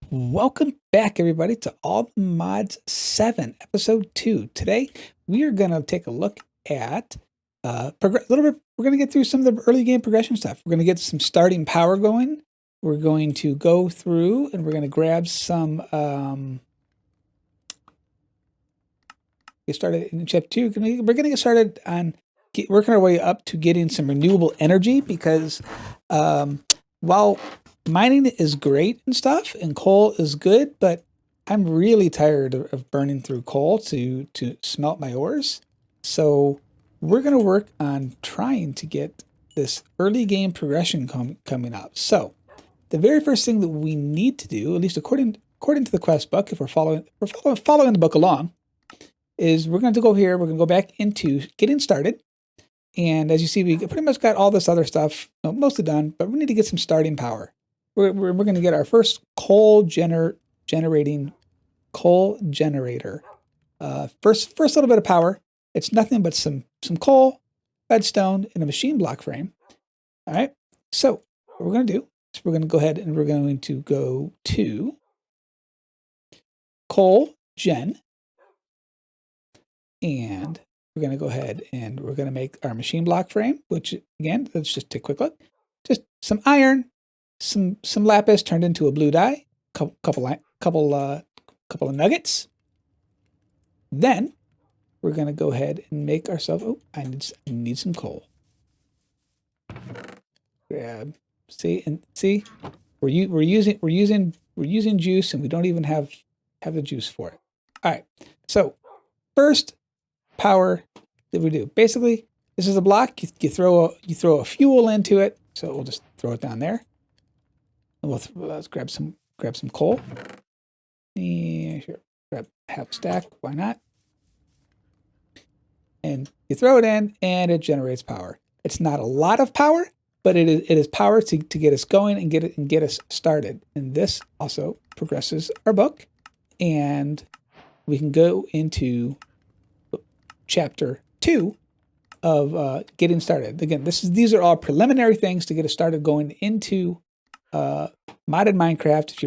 Welcome back, everybody, to All the Mods 7, Episode 2. Today, we are going to take a look at little bit. We're going to get through some of the early game progression stuff. We're going to get some starting power going. We're going to go through and we're going to grab some. Get started in Chapter 2. We're going to get started on working our way up to getting some renewable energy because while mining is great and stuff, and coal is good, but I'm really tired of burning through coal to smelt my ores. So we're going to work on trying to get this early game progression coming up. So the very first thing that we need to do, at least according to the quest book, if we're following the book along, is we're going to go here. We're going to go back into getting started. And as you see, we pretty much got all this other stuff mostly done, but we need to get some starting power. We're going to get our first coal generator. First little bit of power. It's nothing but some coal, redstone, and a machine block frame. All right. So what we're going to do is we're going to go ahead and we're going to go to coal gen, and we're going to go ahead and we're going to make our machine block frame. Which again, let's just take a quick look. Just some iron. Some lapis turned into a blue dye, couple of nuggets. Then we're gonna go ahead and make ourselves. Oh, I need some coal. Grab. See. We're using juice, and we don't even have the juice for it. All right. So first power that we do. Basically, this is a block. You throw a fuel into it. So we'll just throw it down there. Let's grab some coal. And sure, grab half a stack. Why not? And you throw it in, and it generates power. It's not a lot of power, but it is power to get us going and get us started. And this also progresses our book, and we can go into Chapter 2 of getting started. Again, these are all preliminary things to get us started going into modded Minecraft if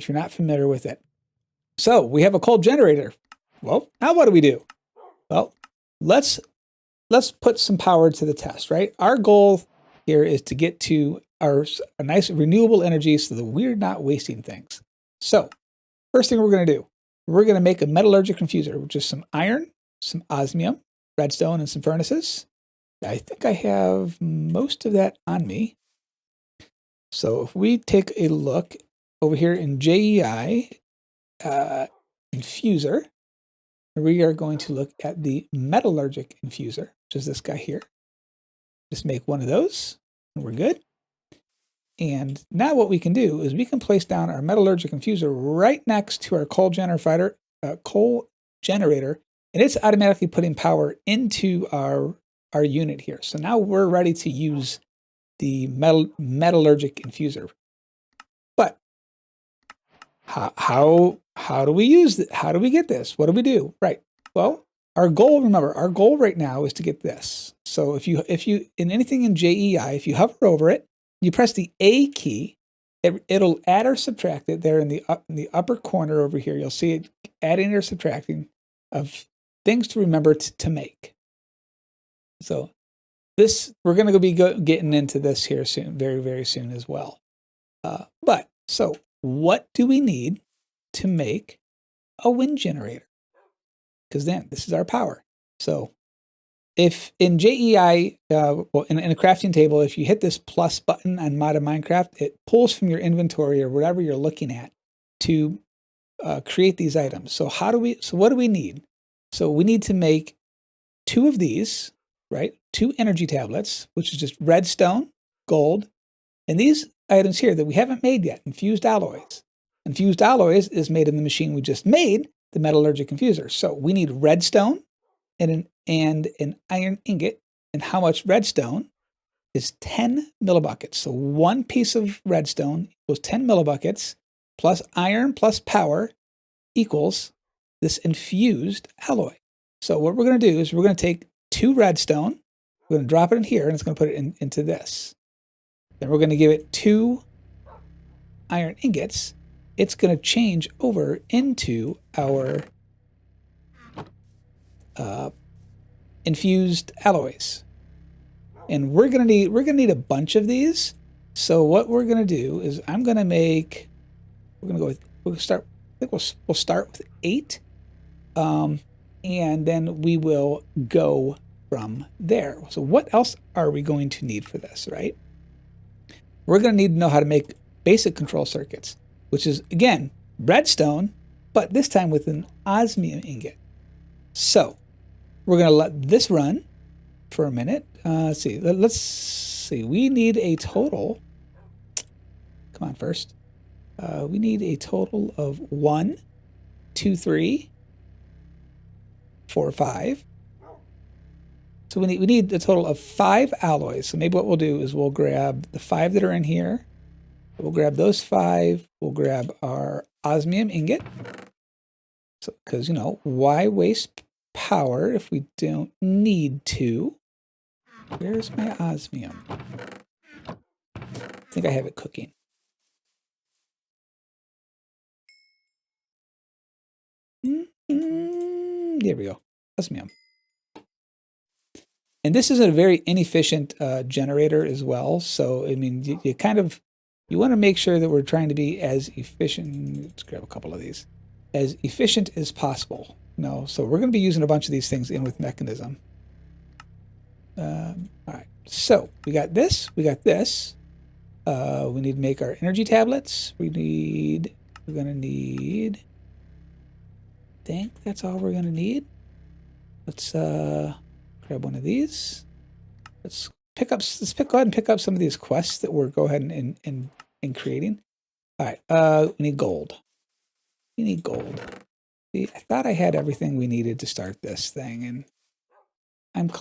you're not familiar with it. So we have a coal generator. Well, now what do we do? Well, let's put some power to the test, right? Our goal here is to get to a nice renewable energy so that we're not wasting things. So first thing we're going to do, we're going to make a metallurgic infuser, which is some iron, some osmium, redstone, and some furnaces. I think I have most of that on me. So if we take a look over here in JEI infuser, we are going to look at the metallurgic infuser, which is this guy here. Just make one of those, and we're good. And now what we can do is we can place down our metallurgic infuser right next to our coal generator, and it's automatically putting power into our unit here. So now we're ready to use the metallurgic infuser. But how do we use it? How do we get this? What do we do? Right. Well, our goal right now is to get this. So if you in anything in JEI, if you hover over it, you press the A key, it'll add or subtract it there in the upper corner over here. You'll see it adding or subtracting of things to remember to make. So we're going to be getting into this here soon, very, very soon as well. So what do we need to make a wind generator? Because then this is our power. So if in JEI, in a crafting table, if you hit this plus button on modded Minecraft, it pulls from your inventory or whatever you're looking at to create these items. So what do we need? So we need to make 2 of these, right? 2 energy tablets, which is just redstone, gold, and these items here that we haven't made yet, infused alloys. Infused alloys is made in the machine we just made, the metallurgic infuser. So we need redstone and an iron ingot. And how much redstone is 10 millibuckets. So 1 piece of redstone equals 10 millibuckets plus iron plus power equals this infused alloy. So what we're going to do is we're going to take 2 redstone, we're going to drop it in here, and it's going to put it into this. Then we're going to give it 2 iron ingots, it's going to change over into our infused alloys. And we're gonna need a bunch of these. So what we're gonna do is we're gonna go with, we'll start, I think we'll start with 8. And then we will go from there. So what else are we going to need for this, right? We're going to need to know how to make basic control circuits, which is, again, redstone, but this time with an osmium ingot. So we're going to let this run for a minute. Let's see. We need a total. Come on, first. We need a total of 1, 2, 3, 4, 5. So we need a total of 5 alloys. So maybe what we'll do is we'll grab the 5 that are in here. We'll grab those 5. We'll grab our osmium ingot. So, because, you know, why waste power if we don't need to? Where's my osmium? I think I have it cooking. There we go. Osmium. And this is a very inefficient generator as well. So, I mean, you want to make sure that we're trying to be as efficient. Let's grab a couple of these. As efficient as possible. No, so we're going to be using a bunch of these things in with Mekanism. All right. So we got this. We got this. We need to make our energy tablets. We're going to need. I think that's all we're going to need. Let's grab one of these. Let's go ahead and pick up some of these quests that we're go ahead and creating. All right, we need gold. We need gold. See, I thought I had everything we needed to start this thing, and I'm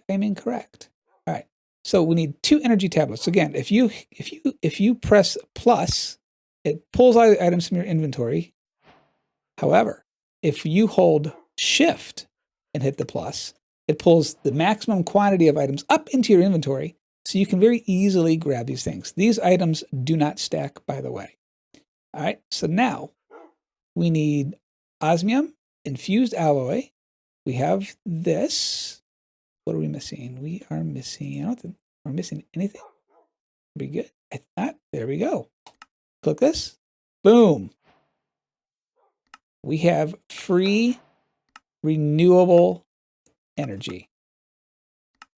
incorrect. All right, so we need 2 energy tablets. Again, if you press plus, it pulls out items from your inventory. However, if you hold shift and hit the plus, it pulls the maximum quantity of items up into your inventory, so you can very easily grab these things. These items do not stack, by the way. All right, so now we need osmium, infused alloy. We have this. What are we missing? We are missing, I don't think we're missing anything. Be good. I thought, there we go. Click this. Boom. We have free renewable energy.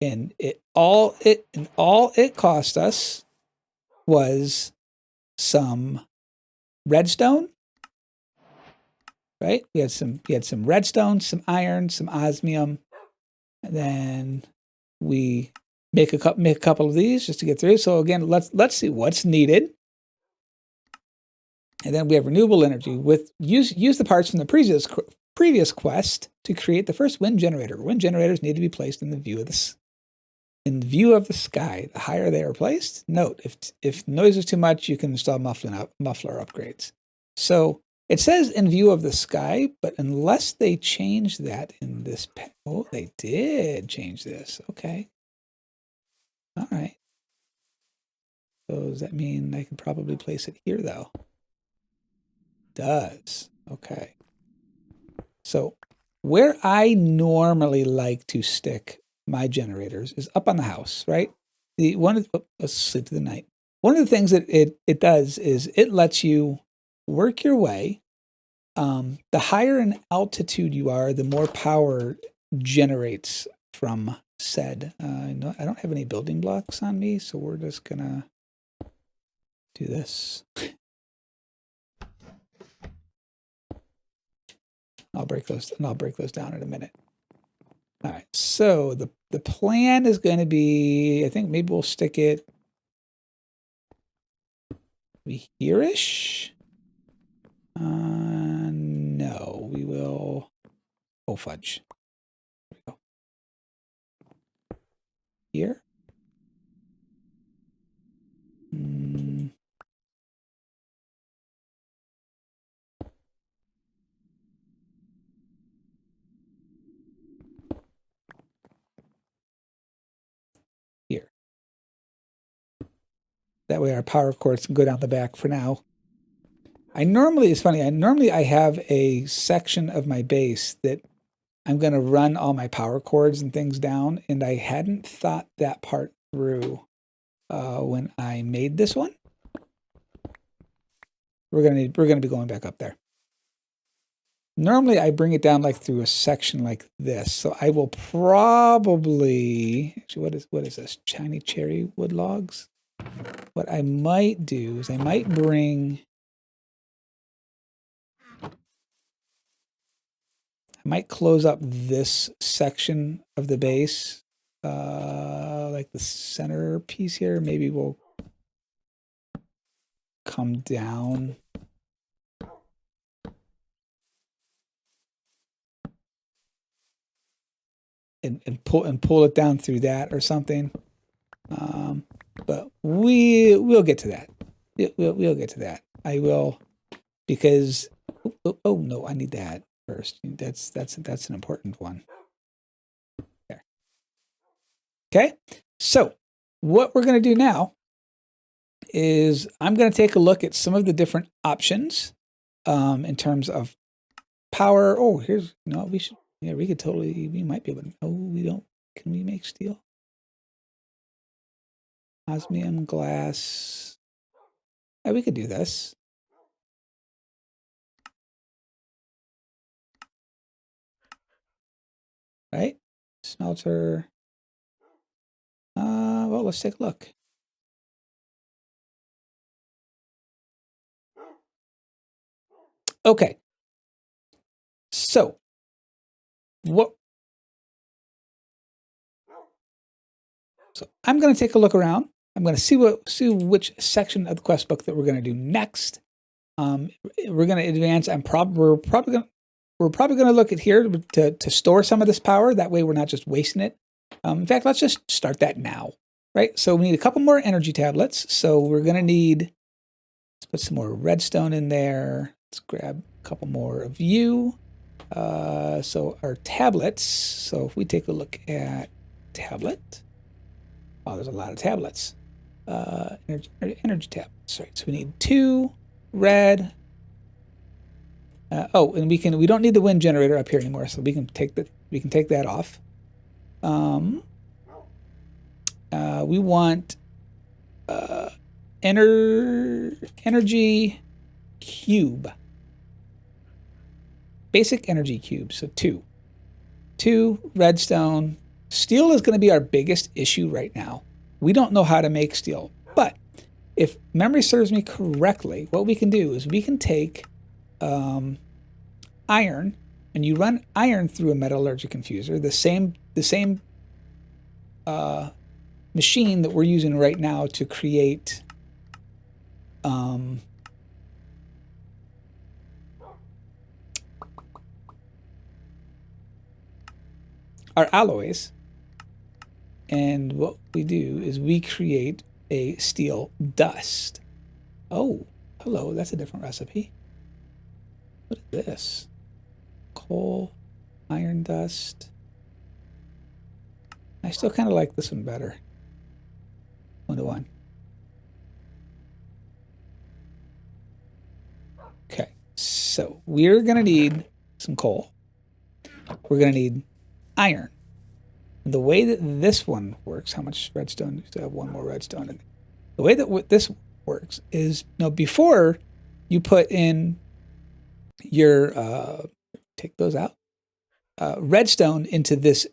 And all it cost us was some redstone, right? We had some redstone, some iron, some osmium, and then we make a couple of these just to get through. So again, let's see what's needed. And then we have renewable energy. With use the parts from the previous quest to create the first wind generator. Wind generators need to be placed in the view of the sky. The higher they are placed, note if noise is too much, you can install muffler upgrades. So it says in view of the sky, but unless they change that in this, oh, they did change this. Okay. All right. So does that mean I can probably place it here though? Does. Okay. So where I normally like to stick my generators is up on the house, right? Let's sleep through the night. One of the things that it does is it lets you work your way. The higher in altitude you are, the more power generates from said. No, I don't have any building blocks on me, so we're just gonna do this. I'll break those down in a minute. All right, so the plan is going to be, I think maybe we'll stick it here-ish. No, we will. Oh fudge! There we go. Here. Here. That way our power cords can go down the back for now. It's funny, I have a section of my base that I'm going to run all my power cords and things down, and I hadn't thought that part through when I made this one. We're gonna be going back up there. Normally, I bring it down like through a section like this. So I will probably actually what is this? Shiny cherry wood logs. What I might do is I might close up this section of the base, like the center piece here. Maybe we'll come down. And pull it down through that or something. But we'll get to that. We'll get to that. I will, because oh no, I need that first. That's an important one. There. Okay. So what we're going to do now is I'm going to take a look at some of the different options in terms of power. Oh, here's we should. Yeah, we might be able to. Oh, we don't. Can we make steel? Osmium, glass. Yeah, we could do this. Right? Smelter. Well, let's take a look. Okay. So, So I'm going to take a look around. I'm going to see which section of the quest book that we're going to do next. We're going to advance. We're probably going to look at here to store some of this power. That way, we're not just wasting it. In fact, let's just start that now, right? So we need a couple more energy tablets. So we're going to need. Let's put some more redstone in there. Let's grab a couple more of you. So our tablets. So if we take a look at tablet. Oh, there's a lot of tablets. Energy tablets, right? So we need 2 red. And we don't need the wind generator up here anymore, so we can take that off. We want energy cube. Basic energy cube, so 2 redstone. Steel is going to be our biggest issue right now. We don't know how to make steel, but if memory serves me correctly, what we can do is we can take iron, and you run iron through a metallurgic infuser, the same machine that we're using right now to create our alloys. And what we do is we create a steel dust. Oh, hello, that's a different recipe. What is this? Coal, iron dust. I still kind of like this one better. 1-to-1. Okay, so we're going to need some coal. We're going to need iron. The way that this one works, how much redstone? You still have 1 more redstone in there. The way that this works is, before you put in your take those out, redstone into this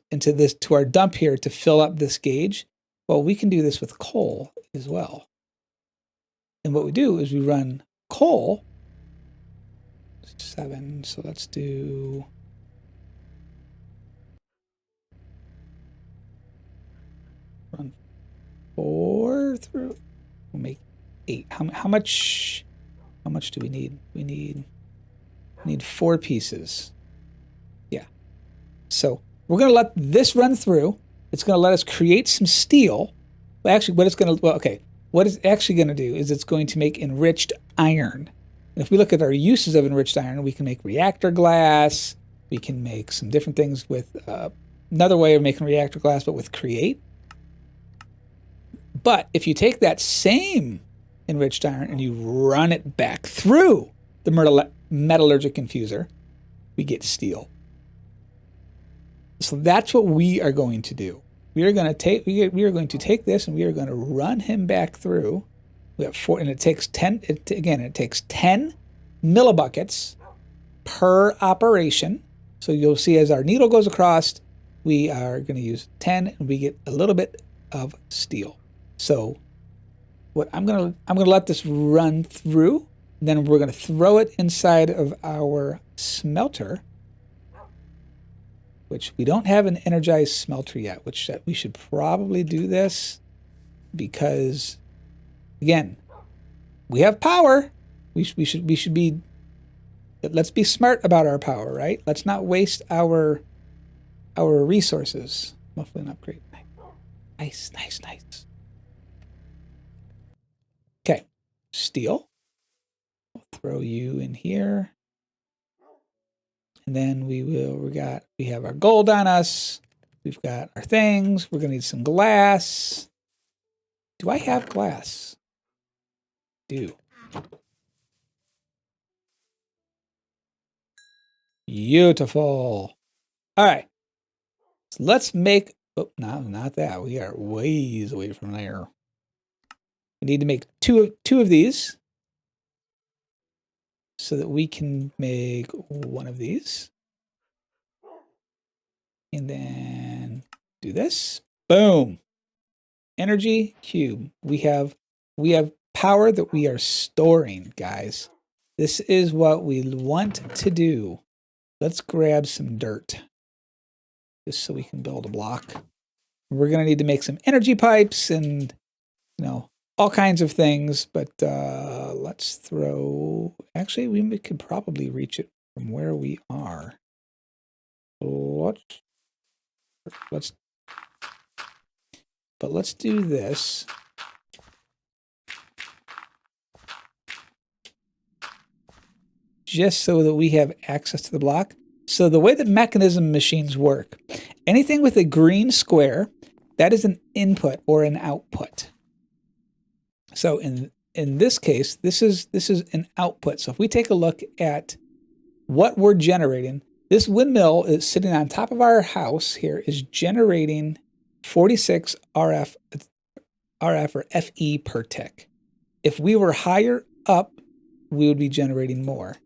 to our dump here to fill up this gauge. Well, we can do this with coal as well. And what we do is we run coal. 7. So let's do. Run 4 through. We'll make 8. How much do we need? We need 4 pieces. Yeah. So we're going to let this run through. It's going to let us create some steel. Well, actually, what it's actually going to do is it's going to make enriched iron. And if we look at our uses of enriched iron, we can make reactor glass. We can make some different things with another way of making reactor glass, but with create. But if you take that same enriched iron and you run it back through the metallurgic infuser, we get steel. So that's what we are going to do. We are going to take this and we are going to run him back through. We have 4, and it takes 10. It takes 10 millibuckets per operation. So you'll see as our needle goes across, we are going to use 10, and we get a little bit of steel. So what I'm going to let this run through. Then we're going to throw it inside of our smelter, which we don't have an energized smelter yet, which we should probably do this because, again, we have power. We should be, let's be smart about our power, right? Let's not waste our resources. Muffling upgrade. Nice. Okay, steel. We'll throw you in here. And then we have our gold on us. We've got our things. We're going to need some glass. Do I have glass? Do. Beautiful. All right. So let's make, oh, no, not that. We are ways away from there. We need to make two of these, so that we can make one of these. And then do this. Boom. Energy cube. We have power that we are storing, guys. This is what we want to do. Let's grab some dirt, just so we can build a block. We're going to need to make some energy pipes and, all kinds of things, but let's throw, actually, we could probably reach it from where we are. Let's do this. Just so that we have access to the block. So the way that mechanism machines work, anything with a green square, that is an input or an output. So in this case, this is an output. So if we take a look at what we're generating, this windmill is sitting on top of our house here, is generating 46 RF or FE per tick. If we were higher up, we would be generating more.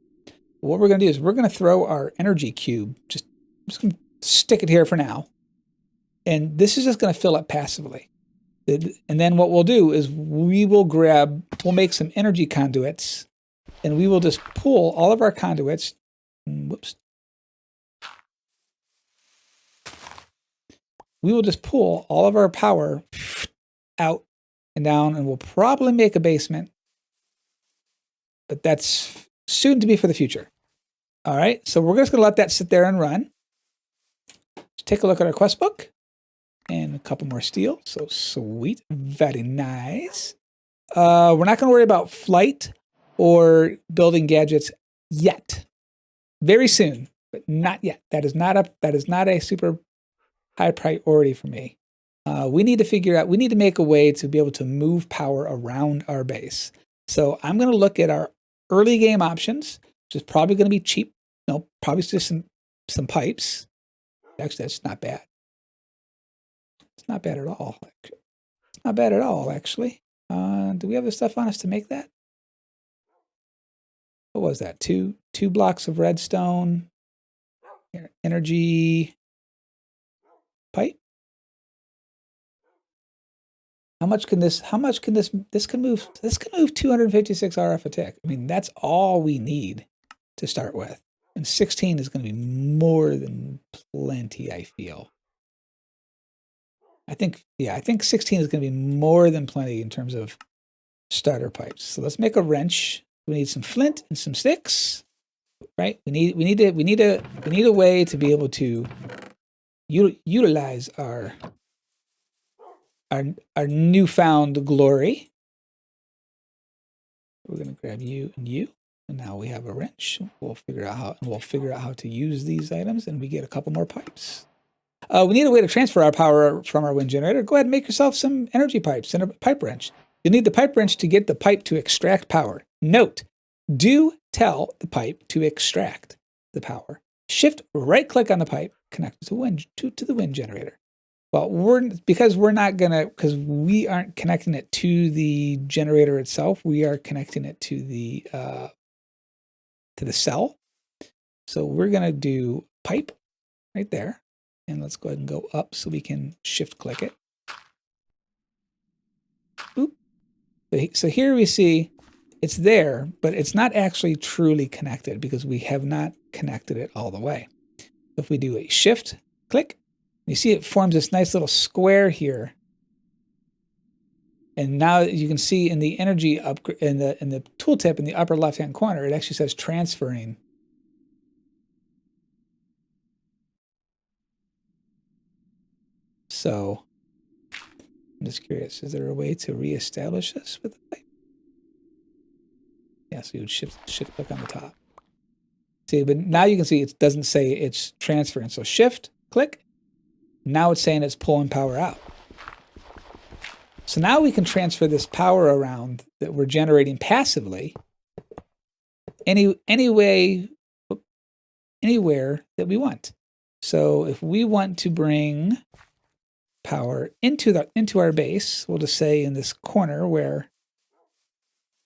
What we're going to do is we're going to throw our energy cube, just going to stick it here for now. And this is just going to fill up passively. And then what we'll do is we'll make some energy conduits, and we will just pull all of our conduits. Whoops. We will just pull all of our power out and down, and we'll probably make a basement. But that's soon to be for the future. All right, so we're just going to let that sit there and run. Let's take a look at our quest book. And a couple more steel. So sweet. Very nice. We're not going to worry about flight or building gadgets yet. Very soon, but not yet. That is not a super high priority for me. We need to make a way to be able to move power around our base. So I'm going to look at our early game options, which is probably going to be cheap. No, probably just some pipes. Actually, that's not bad. It's not bad at all. It's not bad at all, actually. Do we have the stuff on us to make that? What was that? Two blocks of redstone. Energy pipe. How much can this can move 256 RF a tick. I mean, that's all we need to start with. And 16 is going to be more than plenty, I feel. I think 16 is going to be more than plenty in terms of starter pipes. So let's make a wrench. We need some flint and some sticks, right? We need a way to be able to utilize our newfound glory. We're going to grab you and you, and now we have a wrench. We'll figure out how to use these items, and we get a couple more pipes. We need a way to transfer our power from our wind generator. Go ahead and make yourself some energy pipes and a pipe wrench. You'll need the pipe wrench to get the pipe to extract power. Note, do tell the pipe to extract the power. Shift right click on the pipe, connect it to the wind generator. Well, because we aren't connecting it to the generator itself. We are connecting it to the cell. So we're gonna do pipe right there, and let's go ahead and go up so we can shift click it. Oop. So here we see it's there, but it's not actually truly connected because we have not connected it all the way. If we do a shift click, you see it forms this nice little square here. And now you can see in the energy in the tooltip in the upper left-hand corner, it actually says transferring. So I'm just curious, is there a way to reestablish this with the pipe? Yeah, so you would shift click on the top. See, but now you can see it doesn't say it's transferring. So shift click. Now it's saying it's pulling power out. So now we can transfer this power around that we're generating passively anywhere that we want. So if we want to bring power into our base, we'll just say in this corner where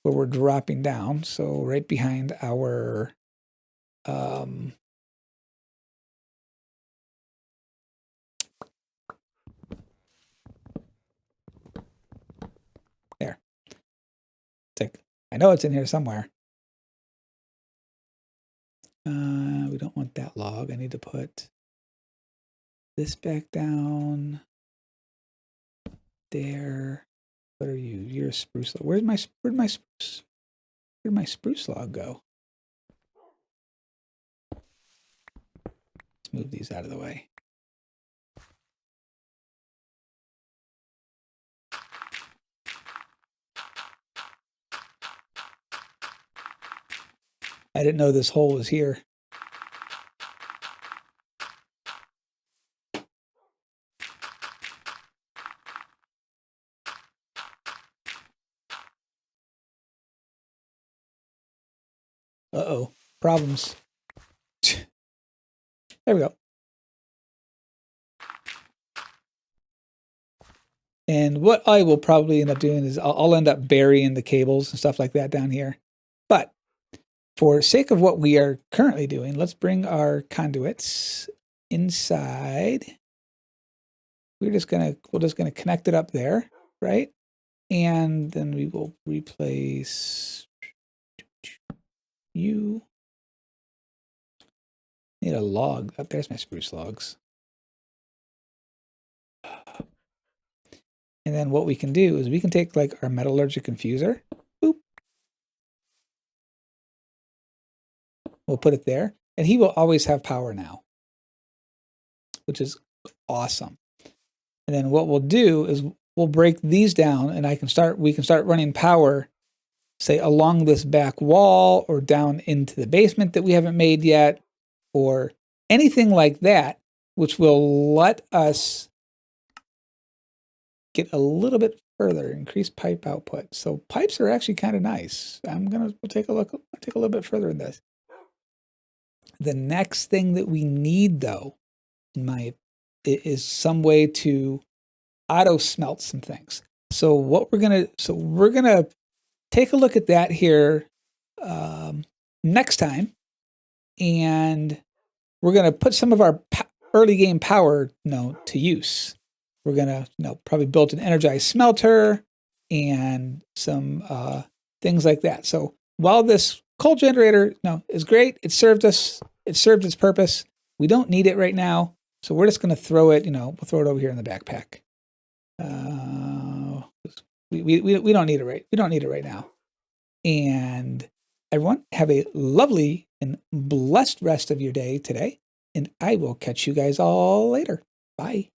we're dropping down, so right behind our there. I know it's in here somewhere. We don't want that log. I need to put this back down there. What are you? You're a spruce log. Where'd my spruce log go? Let's move these out of the way. I didn't know this hole was here. Uh-oh, problems. There we go. And what I will probably end up doing is I'll end up burying the cables and stuff like that down here. But for sake of what we are currently doing, let's bring our conduits inside. We're just gonna connect it up there, right? And then we will replace you. Need a log. Oh, there's my spruce logs. And then what we can do is we can take like our metallurgic infuser. Boop. We'll put it there. And he will always have power now, which is awesome. And then what we'll do is we'll break these down, and we can start running power, say along this back wall or down into the basement that we haven't made yet, or anything like that, which will let us get a little bit further, increase pipe output. So pipes are actually kind of nice. We'll take a little bit further in this. The next thing that we need, though, is some way to auto smelt some things. So we're gonna take a look at that here next time, and we're gonna put some of our early game power to use. We're gonna probably build an energized smelter and some things like that. So while this coal generator is great, it served its purpose. We don't need it right now, so we're just gonna throw it. We'll throw it over here in the backpack. We don't need it we don't need it right now. And everyone, have a lovely and blessed rest of your day today, and I will catch you guys all later. Bye.